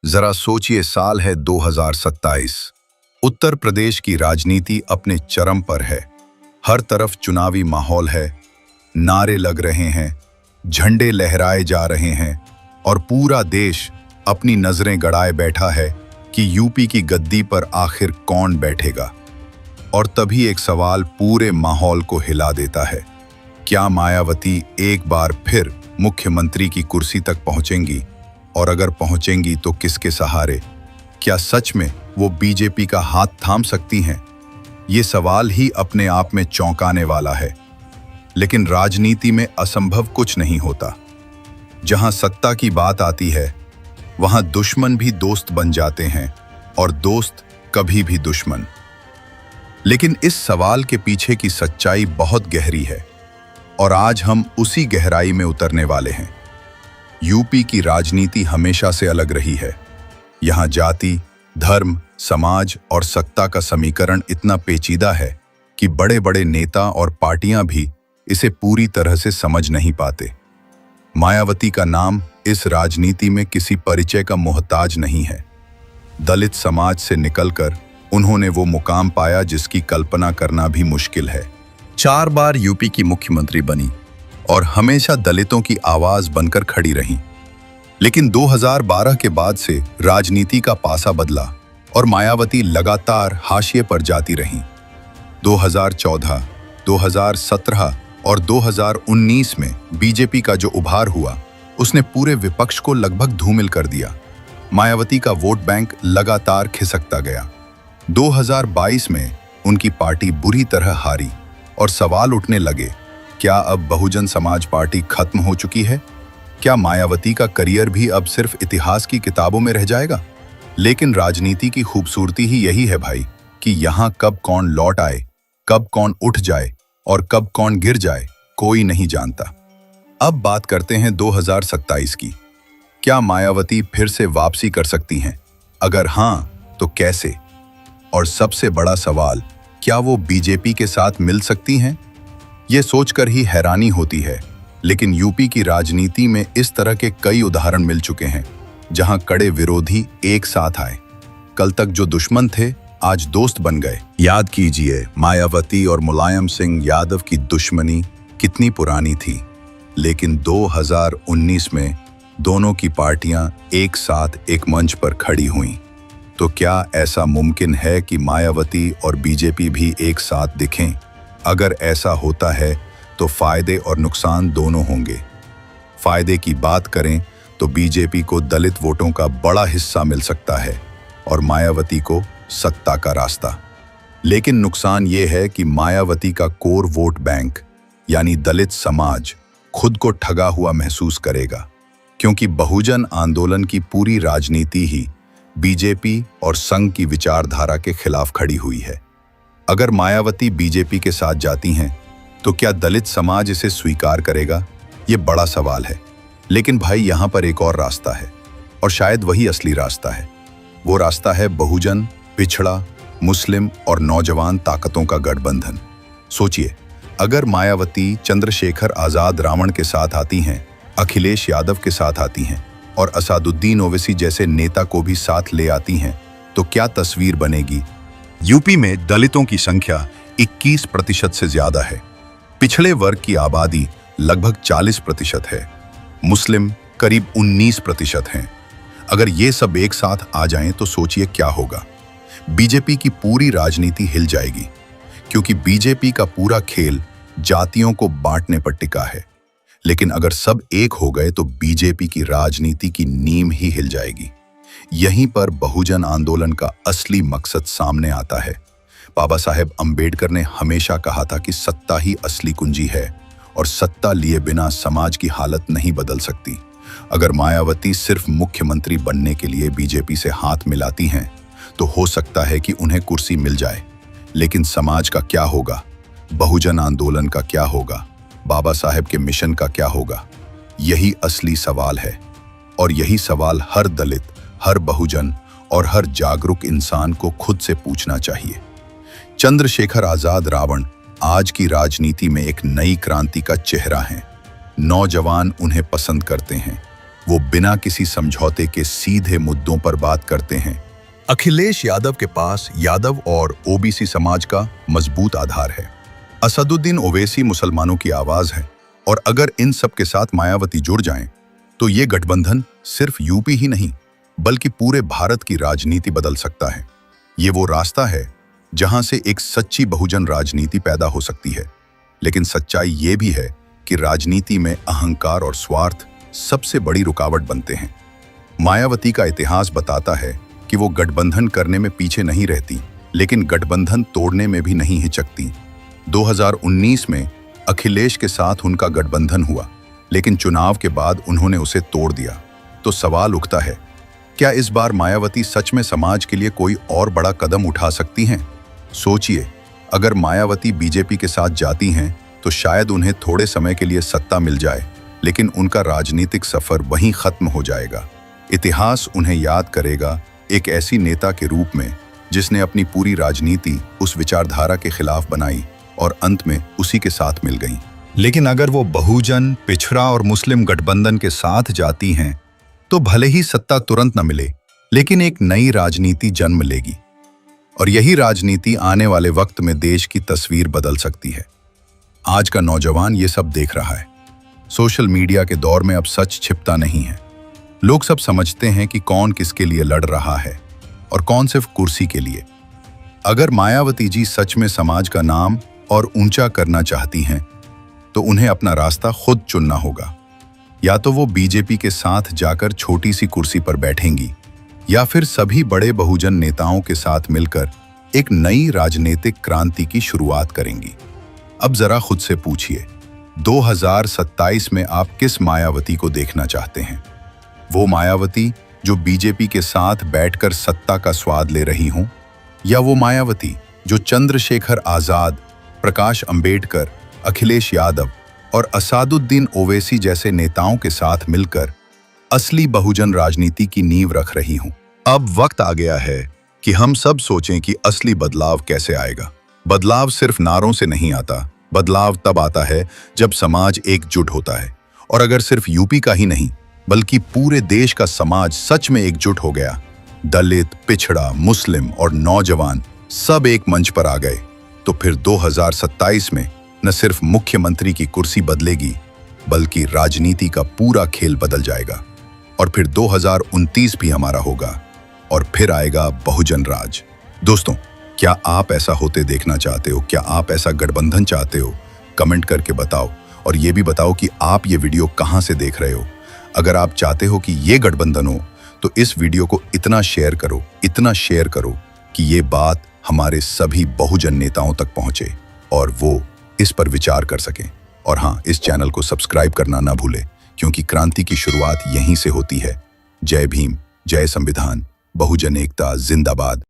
जरा सोचिए, साल है 2027। उत्तर प्रदेश की राजनीति अपने चरम पर है। हर तरफ चुनावी माहौल है, नारे लग रहे हैं, झंडे लहराए जा रहे हैं और पूरा देश अपनी नजरें गड़ाए बैठा है कि यूपी की गद्दी पर आखिर कौन बैठेगा। और तभी एक सवाल पूरे माहौल को हिला देता है। क्या मायावती एक बार फिर मुख्यमंत्री की कुर्सी तक पहुंचेंगी? और अगर पहुंचेंगी तो किसके सहारे? क्या सच में वो बीजेपी का हाथ थाम सकती हैं? ये सवाल ही अपने आप में चौंकाने वाला है। लेकिन राजनीति में असंभव कुछ नहीं होता। जहां सत्ता की बात आती है, वहां दुश्मन भी दोस्त बन जाते हैं और दोस्त कभी भी दुश्मन। लेकिन इस सवाल के पीछे की सच्चाई बहुत गहरी है और आज हम उसी गहराई में उतरने वाले हैं। यूपी की राजनीति हमेशा से अलग रही है। यहाँ जाति, धर्म, समाज और सत्ता का समीकरण इतना पेचीदा है कि बड़े बड़े नेता और पार्टियां भी इसे पूरी तरह से समझ नहीं पाते। मायावती का नाम इस राजनीति में किसी परिचय का मोहताज नहीं है। दलित समाज से निकलकर उन्होंने वो मुकाम पाया जिसकी कल्पना करना भी मुश्किल है। 4 बार यूपी की मुख्यमंत्री बनी और हमेशा दलितों की आवाज बनकर खड़ी रहीं। लेकिन 2012 के बाद से राजनीति का पासा बदला और मायावती लगातार हाशिए पर जाती रहीं। 2014, 2017 और 2019 में बीजेपी का जो उभार हुआ, उसने पूरे विपक्ष को लगभग धूमिल कर दिया। मायावती का वोट बैंक लगातार खिसकता गया। 2022 में उनकी पार्टी बुरी तरह हारी और सवाल उठने लगे, क्या अब बहुजन समाज पार्टी खत्म हो चुकी है? क्या मायावती का करियर भी अब सिर्फ इतिहास की किताबों में रह जाएगा? लेकिन राजनीति की खूबसूरती ही यही है भाई, कि यहाँ कब कौन लौट आए, कब कौन उठ जाए और कब कौन गिर जाए, कोई नहीं जानता। अब बात करते हैं 2027 की। क्या मायावती फिर से वापसी कर सकती हैं? अगर हाँ, तो कैसे? और सबसे बड़ा सवाल, क्या वो बीजेपी के साथ मिल सकती हैं? ये सोचकर ही हैरानी होती है। लेकिन यूपी की राजनीति में इस तरह के कई उदाहरण मिल चुके हैं, जहां कड़े विरोधी एक साथ आए। कल तक जो दुश्मन थे, आज दोस्त बन गए। याद कीजिए, मायावती और मुलायम सिंह यादव की दुश्मनी कितनी पुरानी थी। लेकिन 2019 में दोनों की पार्टियां एक साथ एक मंच पर खड़ी हुईं। तो क्या ऐसा मुमकिन है कि मायावती और बीजेपी भी एक साथ दिखें? अगर ऐसा होता है तो फायदे और नुकसान दोनों होंगे। फायदे की बात करें तो बीजेपी को दलित वोटों का बड़ा हिस्सा मिल सकता है और मायावती को सत्ता का रास्ता। लेकिन नुकसान ये है कि मायावती का कोर वोट बैंक यानी दलित समाज खुद को ठगा हुआ महसूस करेगा, क्योंकि बहुजन आंदोलन की पूरी राजनीति ही बीजेपी और संघ की विचारधारा के खिलाफ खड़ी हुई है। अगर मायावती बीजेपी के साथ जाती हैं, तो क्या दलित समाज इसे स्वीकार करेगा? ये बड़ा सवाल है। लेकिन भाई, यहाँ पर एक और रास्ता है और शायद वही असली रास्ता है। वो रास्ता है बहुजन, पिछड़ा, मुस्लिम और नौजवान ताकतों का गठबंधन। सोचिए, अगर मायावती चंद्रशेखर आजाद रावण के साथ आती हैं, अखिलेश यादव के साथ आती हैं और असदुद्दीन ओवैसी जैसे नेता को भी साथ ले आती हैं, तो क्या तस्वीर बनेगी? यूपी में दलितों की संख्या 21% से ज्यादा है। पिछड़े वर्ग की आबादी लगभग 40% है। मुस्लिम करीब 19% हैं। अगर ये सब एक साथ आ जाएं तो सोचिए क्या होगा। बीजेपी की पूरी राजनीति हिल जाएगी, क्योंकि बीजेपी का पूरा खेल जातियों को बांटने पर टिका है। लेकिन अगर सब एक हो गए तो बीजेपी की राजनीति की नींव ही हिल जाएगी। यहीं पर बहुजन आंदोलन का असली मकसद सामने आता है। बाबा साहेब अंबेडकर ने हमेशा कहा था कि सत्ता ही असली कुंजी है और सत्ता लिए बिना समाज की हालत नहीं बदल सकती। अगर मायावती सिर्फ मुख्यमंत्री बनने के लिए बीजेपी से हाथ मिलाती हैं, तो हो सकता है कि उन्हें कुर्सी मिल जाए। लेकिन समाज का क्या होगा? बहुजन आंदोलन का क्या होगा? बाबा साहेब के मिशन का क्या होगा? यही असली सवाल है और यही सवाल हर दलित, हर बहुजन और हर जागरूक इंसान को खुद से पूछना चाहिए। चंद्रशेखर आजाद रावण आज की राजनीति में एक नई क्रांति का चेहरा हैं। नौजवान उन्हें पसंद करते हैं, वो बिना किसी समझौते के सीधे मुद्दों पर बात करते हैं। अखिलेश यादव के पास यादव और ओबीसी समाज का मजबूत आधार है। असदुद्दीन ओवैसी मुसलमानों की आवाज है, और अगर इन सब के साथ मायावती जुड़ जाएं, तो ये गठबंधन सिर्फ यूपी ही नहीं बल्कि पूरे भारत की राजनीति बदल सकता है। ये वो रास्ता है जहां से एक सच्ची बहुजन राजनीति पैदा हो सकती है। लेकिन सच्चाई ये भी है कि राजनीति में अहंकार और स्वार्थ सबसे बड़ी रुकावट बनते हैं। मायावती का इतिहास बताता है कि वो गठबंधन करने में पीछे नहीं रहती, लेकिन गठबंधन तोड़ने में भी नहीं हिचकती। 2019 में अखिलेश के साथ उनका गठबंधन हुआ, लेकिन चुनाव के बाद उन्होंने उसे तोड़ दिया। तो सवाल उठता है, क्या इस बार मायावती सच में समाज के लिए कोई और बड़ा कदम उठा सकती हैं? सोचिए, अगर मायावती बीजेपी के साथ जाती हैं तो शायद उन्हें थोड़े समय के लिए सत्ता मिल जाए, लेकिन उनका राजनीतिक सफर वहीं खत्म हो जाएगा। इतिहास उन्हें याद करेगा एक ऐसी नेता के रूप में जिसने अपनी पूरी राजनीति उस विचारधारा के खिलाफ बनाई और अंत में उसी के साथ मिल गई। लेकिन अगर वो बहुजन, पिछड़ा और मुस्लिम गठबंधन के साथ जाती हैं तो भले ही सत्ता तुरंत न मिले, लेकिन एक नई राजनीति जन्म लेगी, और यही राजनीति आने वाले वक्त में देश की तस्वीर बदल सकती है। आज का नौजवान ये सब देख रहा है। सोशल मीडिया के दौर में अब सच छिपता नहीं है। लोग सब समझते हैं कि कौन किसके लिए लड़ रहा है और कौन सिर्फ कुर्सी के लिए। अगर मायावती जी सच में समाज का नाम और ऊंचा करना चाहती हैं, तो उन्हें अपना रास्ता खुद चुनना होगा। या तो वो बीजेपी के साथ जाकर छोटी सी कुर्सी पर बैठेंगी, या फिर सभी बड़े बहुजन नेताओं के साथ मिलकर एक नई राजनीतिक क्रांति की शुरुआत करेंगी। अब जरा खुद से पूछिए, 2027 में आप किस मायावती को देखना चाहते हैं? वो मायावती जो बीजेपी के साथ बैठकर सत्ता का स्वाद ले रही हों, या वो मायावती जो चंद्रशेखर आजाद, प्रकाश अंबेडकर, अखिलेश यादव और असदुद्दीन ओवैसी जैसे नेताओं के साथ मिलकर असली बहुजन राजनीति की नींव रख रही हूं? अब वक्त आ गया है कि हम सब सोचें कि असली बदलाव कैसे आएगा। बदलाव सिर्फ नारों से नहीं आता। बदलाव तब आता है जब समाज एकजुट होता है। और अगर सिर्फ यूपी का ही नहीं बल्कि पूरे देश का समाज सच में एकजुट हो गया, दलित, पिछड़ा, मुस्लिम और नौजवान सब एक मंच पर आ गए, तो फिर 2027 में न सिर्फ मुख्यमंत्री की कुर्सी बदलेगी बल्कि राजनीति का पूरा खेल बदल जाएगा। और फिर 2029 भी हमारा होगा, और फिर आएगा बहुजन राज। दोस्तों, क्या आप ऐसा होते देखना चाहते हो? क्या आप ऐसा गठबंधन चाहते हो? कमेंट करके बताओ, और ये भी बताओ कि आप ये वीडियो कहां से देख रहे हो। अगर आप चाहते हो कि ये गठबंधन हो, तो इस वीडियो को इतना शेयर करो कि ये बात हमारे सभी बहुजन नेताओं तक पहुंचे और वो इस पर विचार कर सकें। और हाँ, इस चैनल को सब्सक्राइब करना ना भूलें, क्योंकि क्रांति की शुरुआत यहीं से होती है। जय भीम, जय संविधान, बहुजन एकता जिंदाबाद।